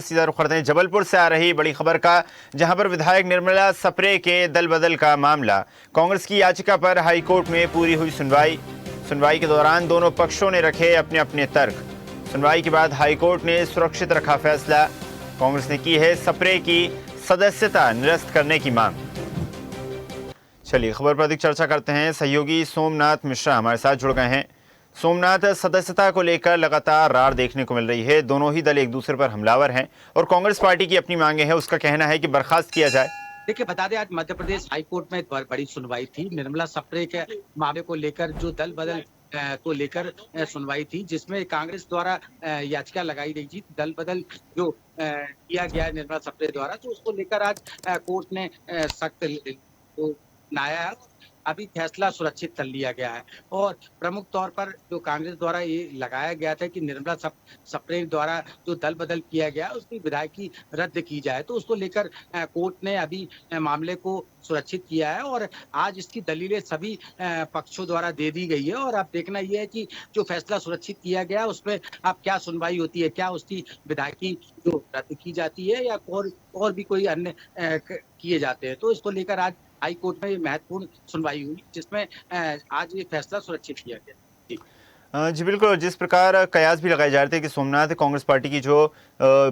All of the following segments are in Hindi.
सीधा रुख करते हैं जबलपुर से आ रही बड़ी खबर का, जहां पर विधायक निर्मला सप्रे के दल बदल का मामला। कांग्रेस की याचिका पर हाईकोर्ट में पूरी हुई सुनवाई के दौरान दोनों पक्षों ने रखे अपने अपने तर्क। सुनवाई के बाद हाईकोर्ट ने सुरक्षित रखा फैसला। कांग्रेस ने की है सप्रे की सदस्यता निरस्त करने की मांग। चलिए खबर पर अधिक चर्चा करते हैं। सहयोगी सोमनाथ मिश्रा हमारे साथ जुड़ गए हैं। सोमनाथ, सदस्यता को लेकर लगातार रार देखने को मिल रही है। दोनों ही दल एक दूसरे पर हमलावर हैं और कांग्रेस पार्टी की अपनी मांगे हैं। उसका कहना है कि बर्खास्त किया जाए। देखिए, बता दें आज मध्य प्रदेश हाईकोर्ट में बड़ी सुनवाई थी। निर्मला सप्रे के मामले को लेकर जो दल बदल को लेकर सुनवाई थी, जिसमें कांग्रेस द्वारा याचिका लगाई गई थी दल बदल जो किया गया है निर्मला सप्रे द्वारा, तो उसको लेकर आज कोर्ट ने सख्त अपनाया है। अभी फैसला सुरक्षित कर लिया गया है और प्रमुख तौर पर जो कांग्रेस द्वारा ये लगाया गया था कि निर्मला सप्रे द्वारा जो दल बदल किया गया उसकी विधायकी रद्द की जाए, तो उसको लेकर कोर्ट ने अभी मामले को सुरक्षित किया है और आज इसकी दलीलें सभी पक्षों द्वारा दे दी गई है। और अब देखना यह है कि जो फैसला सुरक्षित किया गया उसमें अब क्या सुनवाई होती है, क्या उसकी विधायकी जो रद्द की जाती है या और भी कोई अन्य किए जाते हैं। तो इसको लेकर आज हाई कोर्ट में महत्वपूर्ण सुनवाई हुई, जिसमें आज ये फैसला सुरक्षित किया गया। जी बिल्कुल, जिस प्रकार कयास भी लगाए जा रहे थे कि सोमनाथ कांग्रेस पार्टी की जो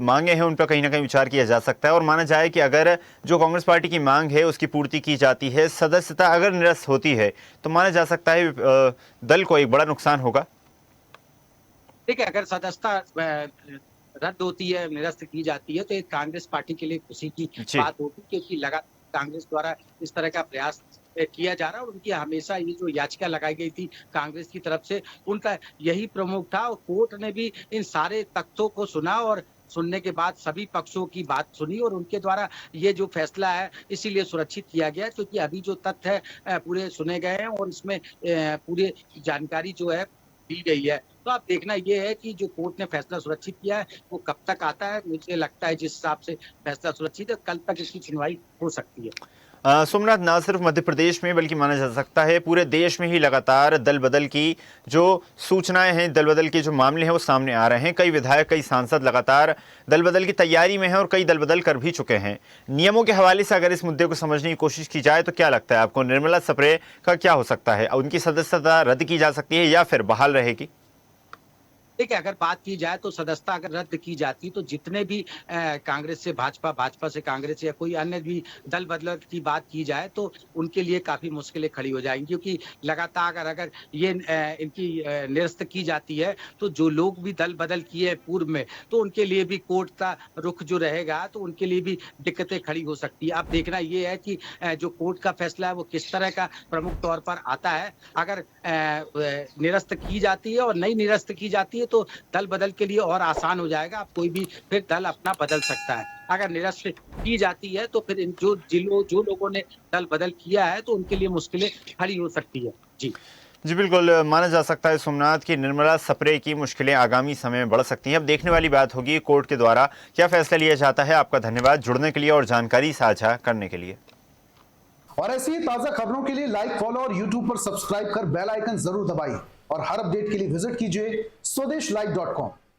मांगे हैं उन पर कहीं ना कहीं विचार किया जा सकता है और माना जाए कि अगर जो कांग्रेस पार्टी की मांग है उसकी पूर्ति की जाती है, सदस्यता अगर निरस्त होती है, तो माना जा सकता है दल को एक बड़ा नुकसान होगा। देखिए, अगर सदस्यता रद्द होती है, निरस्त की जाती है, तो एक कांग्रेस पार्टी के लिए खुशी की बात होगी, क्योंकि लगातार कांग्रेस द्वारा इस तरह का प्रयास किया जा रहा है और उनकी हमेशा ये जो याचिका लगाई गई थी कांग्रेस की तरफ से, उनका यही प्रमुख था और कोर्ट ने भी इन सारे तथ्यों को सुना और सुनने के बाद सभी पक्षों की बात सुनी और उनके द्वारा ये जो फैसला है इसीलिए सुरक्षित किया गया, क्योंकि अभी जो तथ्य है पूरे सुने गए हैं और इसमें पूरी जानकारी जो है दी गई है। तो अब देखना ये है कि जो कोर्ट ने फैसला सुरक्षित किया है वो कब तक आता है। मुझे लगता है जिस हिसाब से फैसला सुरक्षित है, कल तक इसकी सुनवाई हो सकती है। सोमनाथ, न सिर्फ मध्य प्रदेश में बल्कि माना जा सकता है पूरे देश में ही लगातार दल बदल की जो सूचनाएं हैं, दल बदल के जो मामले हैं वो सामने आ रहे हैं। कई विधायक, कई सांसद लगातार दल बदल की तैयारी में हैं और कई दल बदल कर भी चुके हैं। नियमों के हवाले से अगर इस मुद्दे को समझने की कोशिश की जाए तो क्या लगता है आपको, निर्मला सप्रे का क्या हो सकता है? उनकी सदस्यता रद्द की जा सकती है या फिर बहाल रहेगी? देखिए, अगर बात की जाए तो सदस्यता अगर रद्द की जाती तो जितने भी कांग्रेस से भाजपा, भाजपा से कांग्रेस या कोई अन्य भी दल बदल की बात की जाए तो उनके लिए काफी मुश्किलें खड़ी हो जाएंगी, क्योंकि लगातार अगर ये इनकी निरस्त की जाती है तो जो लोग भी दल बदल किए पूर्व में तो उनके लिए भी कोर्ट का रुख जो रहेगा तो उनके लिए भी दिक्कतें खड़ी हो सकती है। अब देखना ये है कि जो कोर्ट का फैसला है वो किस तरह का प्रमुख तौर पर आता है। अगर निरस्त की जाती है और नई निरस्त की जाती है तो दल बदल के लिए और आसान हो जाएगा। अब कोई भी फिर दल अपना बदल सकता है। अगर निरस्त की जाती है तो फिर जो लोगों ने दल बदल किया है तो उनके लिए मुश्किलें खड़ी हो सकती है। जी बिल्कुल, माना जा सकता है सोमनाथ की निर्मला सप्रे की मुश्किलें आगामी समय में बढ़ सकती हैं। अब देखने वाली बात होगी कोर्ट के द्वारा क्या फैसला लिया जाता है। आपका धन्यवाद जुड़ने के लिए और जानकारी साझा करने के लिए। और ऐसी ही ताजा खबरों के लिए लाइक, फॉलो और यूट्यूब पर सब्सक्राइब कर बेल आइकन जरूर दबाइए और हर अपडेट के लिए विजिट कीजिए स्वदेशलाइव.com।